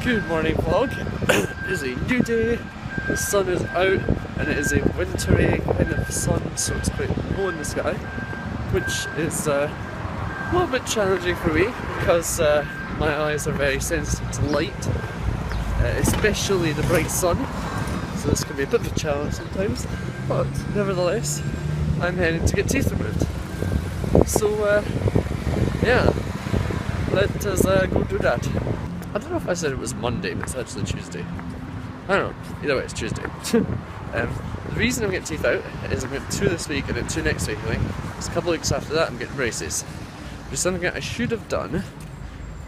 Good morning vlog. It is a new day, the sun is out and it is a wintry kind of sun, so it's quite low in the sky, which is a little bit challenging for me because my eyes are very sensitive to light, especially the bright sun, so this can be a bit of a challenge sometimes, but nevertheless I'm heading to get teeth removed. So yeah, let us go do that. I don't know if I said it was Monday, but it's actually Tuesday. I don't know. Either way, it's Tuesday. The reason I'm getting teeth out is I'm getting 2 this week and then 2 next week, I think. It's a couple of weeks after that I'm getting braces. Which is something that I should have done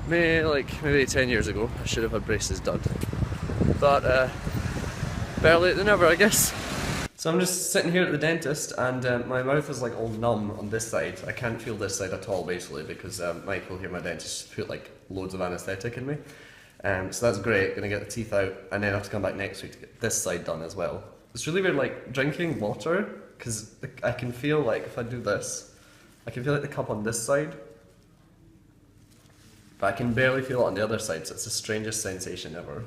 maybe 10 years ago. I should have had braces done. But better late than never, I guess. So I'm just sitting here at the dentist and my mouth is like all numb on this side. I can't feel this side at all basically because McHale here, my dentist, put like loads of anaesthetic in me. So that's great, gonna get the teeth out and then I have to come back next week to get this side done as well. It's really weird like drinking water because I can feel like if I do this, I can feel like the cup on this side, but I can barely feel it on the other side, so it's the strangest sensation ever.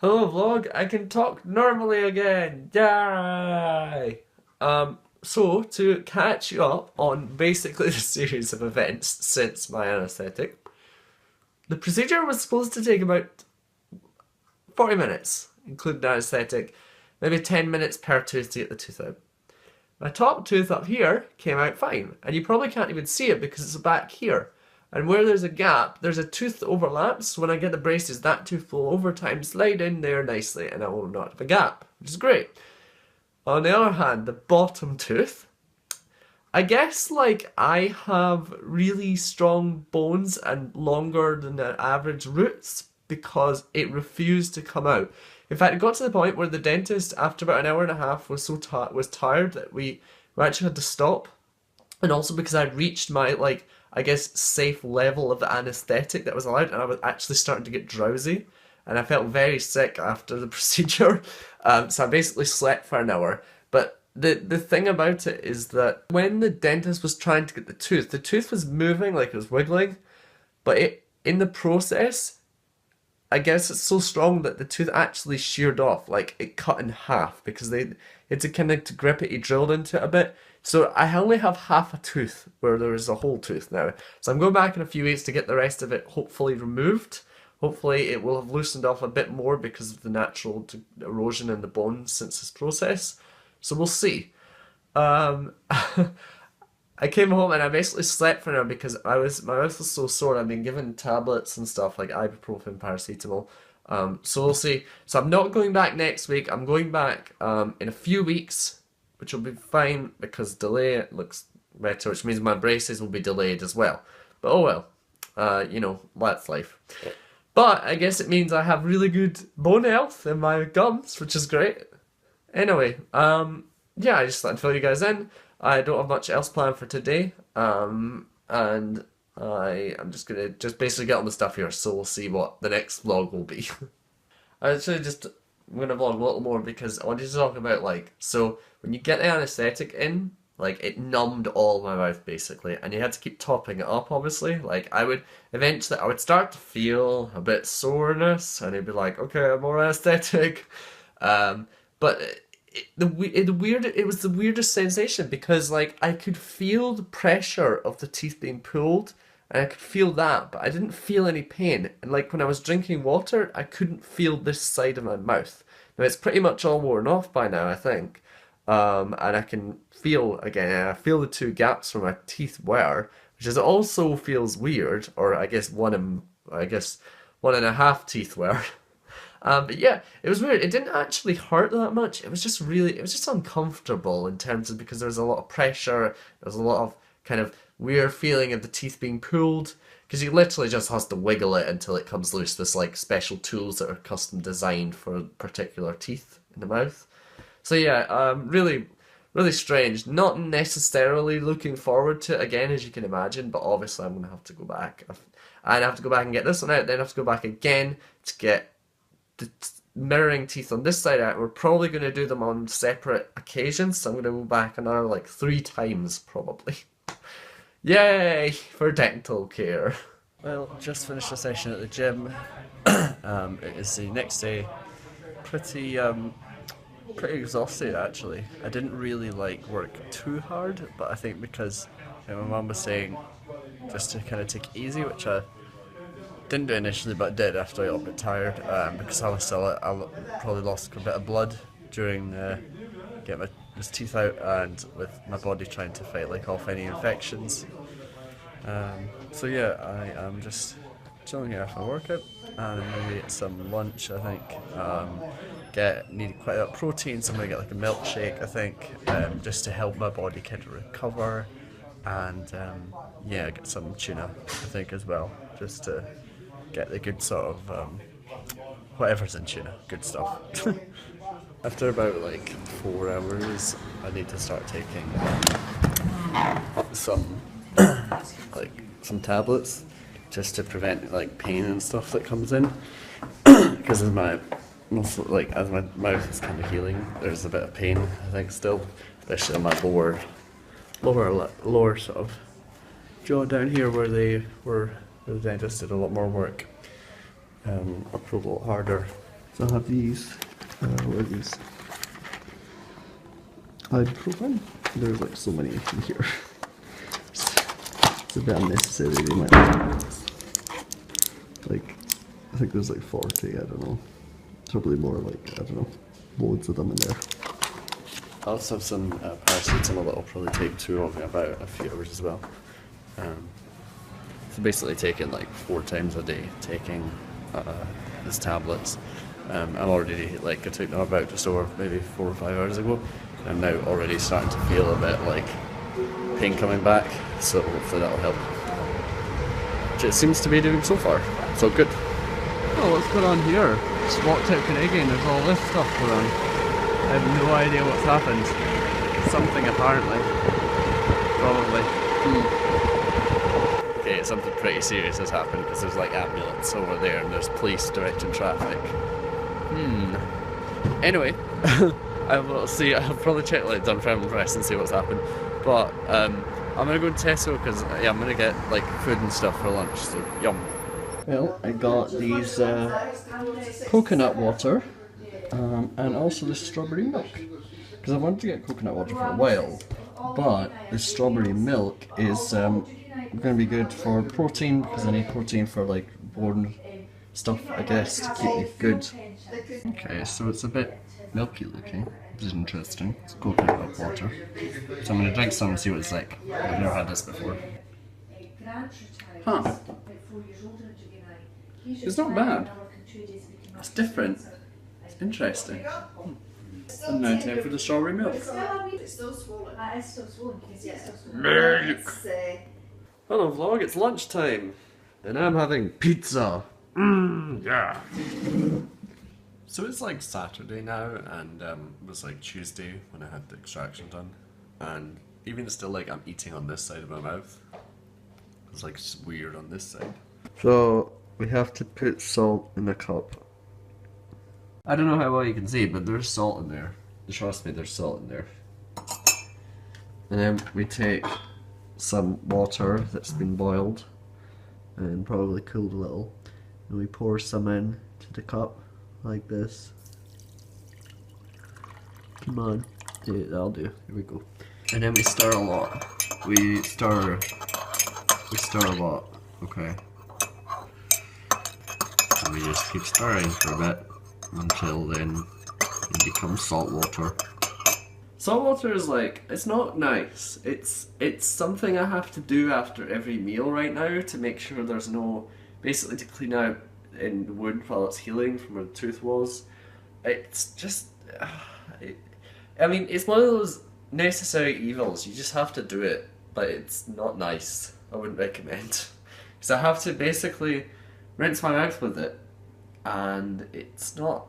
Hello vlog, I can talk normally again, yay! So to catch you up on basically the series of events since my anaesthetic, the procedure was supposed to take about 40 minutes, including the anaesthetic, maybe 10 minutes per tooth to get the tooth out. My top tooth up here came out fine, and you probably can't even see it because it's back here. And where there's a gap, there's a tooth that overlaps, so when I get the braces, that tooth will over time slide in there nicely and I will not have a gap, which is great. On the other hand, the bottom tooth, I guess like I have really strong bones and longer than the average roots because it refused to come out. In fact, it got to the point where the dentist, after about an hour and a half, was tired that we actually had to stop. And also because I'd reached my, I guess, safe level of the anaesthetic that was allowed, and I was actually starting to get drowsy, and I felt very sick after the procedure, so I basically slept for an hour. But the thing about it is that when the dentist was trying to get the tooth was moving, like it was wiggling, but in the process, I guess it's so strong that the tooth actually sheared off, like it cut in half, because they had to kind of to grip it, he drilled into it a bit. So I only have half a tooth where there is a whole tooth now. So I'm going back in a few weeks to get the rest of it hopefully removed. Hopefully it will have loosened off a bit more because of the natural erosion in the bones since this process. So we'll see. I came home and I basically slept for an hour because my mouth was so sore. I've been given tablets and stuff like ibuprofen, paracetamol. So we'll see. So I'm not going back next week. I'm going back in a few weeks, which will be fine because delay looks better, which means my braces will be delayed as well. But oh well, you know, that's life. But I guess it means I have really good bone health in my gums, which is great. Anyway, yeah, I just thought I'd fill you guys in. I don't have much else planned for today, and I'm just gonna basically get on the stuff here, so we'll see what the next vlog will be. I'm gonna vlog a little more because I wanted to talk about so when you get the anaesthetic in, it numbed all my mouth basically, and you had to keep topping it up obviously. I would start to feel a bit soreness, and it'd be like, okay, more anaesthetic, but it was the weirdest sensation because I could feel the pressure of the teeth being pulled, and I could feel that, but I didn't feel any pain. And when I was drinking water, I couldn't feel this side of my mouth. Now it's pretty much all worn off by now, I think. And I can feel again. I feel the 2 gaps where my teeth were, which is also feels weird. Or I guess 1.5 teeth were. But yeah, it was weird. It didn't actually hurt that much. It was just uncomfortable in terms of because there was a lot of pressure. There was a lot of kind of weird feeling of the teeth being pulled, because you literally just has to wiggle it until it comes loose with special tools that are custom designed for particular teeth in the mouth. So yeah, really, really strange. Not necessarily looking forward to it again, as you can imagine, but obviously I'm going to have to go back. And I have to go back and get this one out, then I have to go back again to get the mirroring teeth on this side out. We're probably going to do them on separate occasions, so I'm going to go back another 3 times probably. Yay for dental care. Well, just finished a session at the gym. It is the next day. Pretty pretty exhausted actually. I didn't really like work too hard, but I think because my mum was saying just to kind of take it easy, which I didn't do initially, but did after I got a bit tired, because I was still probably lost a bit of blood during getting my teeth out and with my body trying to fight like off any infections. So yeah, I am just chilling here after my workout and maybe get some lunch. I think need quite a lot of protein, so I'm gonna get like a milkshake. I think just to help my body kind of recover, and yeah, get some tuna. I think as well, just to get the good sort of whatever's in tuna, good stuff. After about like 4 hours, I need to start taking some some tablets just to prevent like pain and stuff that comes in because as my as my mouth is kind of healing, there's a bit of pain I think still, especially on my lower sort of jaw down here where the dentist did a lot more work. I pulled a lot harder. So I have these. What are these? Ibuprofen. There's like so many in here. It's a bit unnecessary. They might like, I think there's like 40. I don't know. Probably more, like, I don't know, loads of them in there. I also have some paracetamol that will probably take too long, about a few hours as well. So basically taking like 4 times a day, taking these tablets. I'm already, like, I took them about just over maybe 4 or 5 hours ago. I'm now already starting to feel a bit like pain coming back, so hopefully that'll help. Which it seems to be doing so far, so good. Oh, what's going on here? Just walked out Canadian and there's all this stuff going on. I have no idea what's happened. Something apparently. Probably. Okay, something pretty serious has happened because there's like ambulance over there and there's police directing traffic. Anyway, I'll probably check like Dunfermline Press and see what's happened. But I'm gonna go to Tesco because yeah, I'm gonna get like food and stuff for lunch, so yum. Well, I got these coconut water and also the strawberry milk, because I wanted to get coconut water for a while, but the strawberry milk is going to be good for protein, because I need protein for like bone stuff, I guess, to keep me good. Okay, so it's a bit milky looking, which is interesting. It's coconut water, so I'm going to drink some and see what it's like. I've never had this before. Huh. It's not bad. It's different. It's interesting. And now time for the strawberry milk. Milk! Hello vlog, it's lunchtime. And I'm having pizza. Yeah. So it's like Saturday now, and it was like Tuesday when I had the extraction done. And even still, like, I'm eating on this side of my mouth. It's like weird on this side. So we have to put salt in a cup. I don't know how well you can see, but there's salt in there. Trust me, there's salt in there. And then we take some water that's been boiled and probably cooled a little, and we pour some in to the cup like this. Come on. Yeah, that'll do. Here we go. And then we stir a lot. We stir a lot. Okay. And we just keep stirring for a bit until then it becomes salt water. Salt water is like, it's not nice. It's something I have to do after every meal right now to make sure there's no, basically to clean out in the wound while it's healing from where the tooth was. It's just, I mean, it's one of those necessary evils. You just have to do it, but it's not nice. I wouldn't recommend. Because I have to basically rinse my mouth with it, and it's not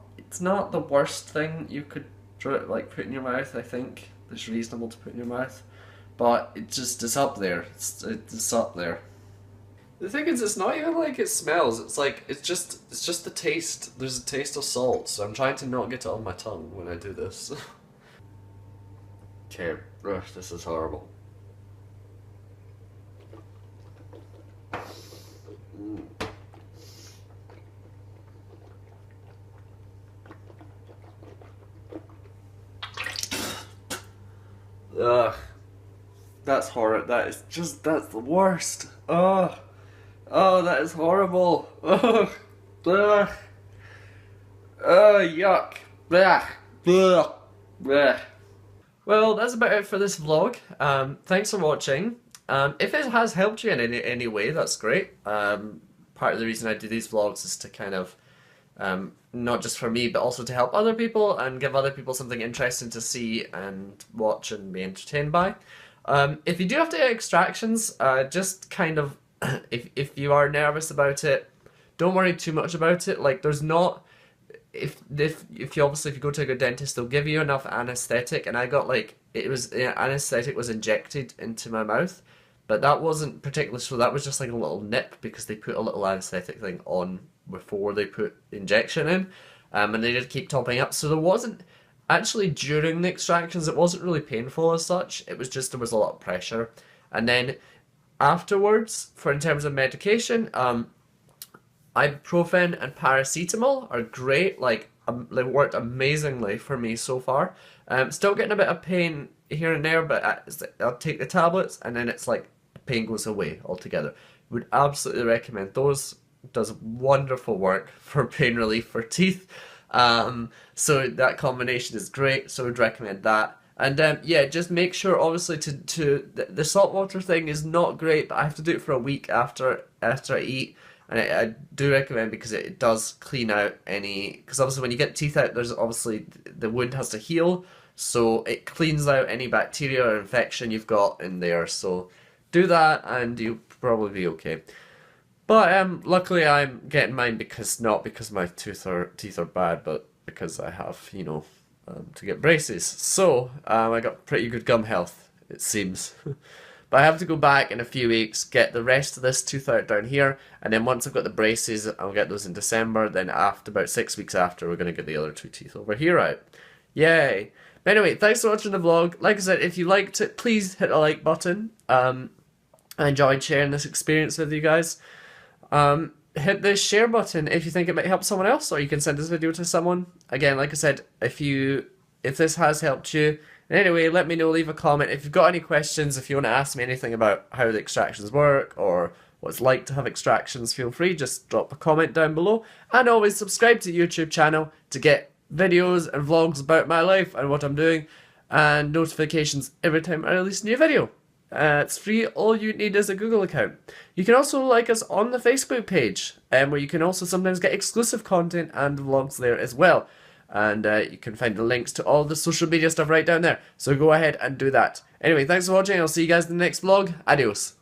the worst thing you could like put in your mouth. I think it's reasonable to put in your mouth, but it's up there. It's up there. The thing is, it's not even like it smells. It's like it's just the taste. There's a taste of salt, so I'm trying to not get it on my tongue when I do this. Okay, this is horrible. Ugh. That's horrid. That's the worst. Ugh. Oh, that is horrible. Ugh. Ugh. Yuck. Blah. Blah. Blah. Well, that's about it for this vlog. Thanks for watching. If it has helped you in any way, that's great. Part of the reason I do these vlogs is to kind of, not just for me, but also to help other people and give other people something interesting to see and watch and be entertained by. If you do have to get extractions, just kind of, if you are nervous about it, don't worry too much about it. Like, there's not, if you obviously, if you go to a good dentist, they'll give you enough anesthetic, and I got like, it was, anesthetic was injected into my mouth, but that wasn't particularly, so that was just like a little nip, because they put a little anesthetic thing on before they put injection in, and they did keep topping up, so there wasn't, actually during the extractions, it wasn't really painful as such, it was just, there was a lot of pressure, and then afterwards, for in terms of medication, ibuprofen and paracetamol are great, like, they worked amazingly for me so far. Still getting a bit of pain here and there, but I'll take the tablets and then it's like, pain goes away altogether. Would absolutely recommend those. Does wonderful work for pain relief for teeth. So that combination is great, so I would recommend that. And yeah, just make sure, obviously, the salt water thing is not great, but I have to do it for a week after I eat. And I do recommend, because it does clean out any, because obviously when you get teeth out, there's obviously, the wound has to heal, so it cleans out any bacteria or infection you've got in there, so do that and you'll probably be okay. But luckily I'm getting mine not because my teeth are bad, but because I have, to get braces. So I got pretty good gum health, it seems. But I have to go back in a few weeks, get the rest of this tooth out down here, and then once I've got the braces, I'll get those in December, then after about 6 weeks after, we're going to get the other 2 teeth over here out. Yay! But anyway, thanks for watching the vlog. Like I said, if you liked it, please hit the like button. I enjoyed sharing this experience with you guys. Hit the share button if you think it might help someone else, or you can send this video to someone. Again, like I said, if this has helped you, anyway, let me know, leave a comment. If you've got any questions, if you want to ask me anything about how the extractions work or what it's like to have extractions, feel free, just drop a comment down below. And always subscribe to the YouTube channel to get videos and vlogs about my life and what I'm doing, and notifications every time I release a new video. It's free, all you need is a Google account. You can also like us on the Facebook page, where you can also sometimes get exclusive content and vlogs there as well. And you can find the links to all the social media stuff right down there. So go ahead and do that. Anyway, thanks for watching. I'll see you guys in the next vlog. Adios.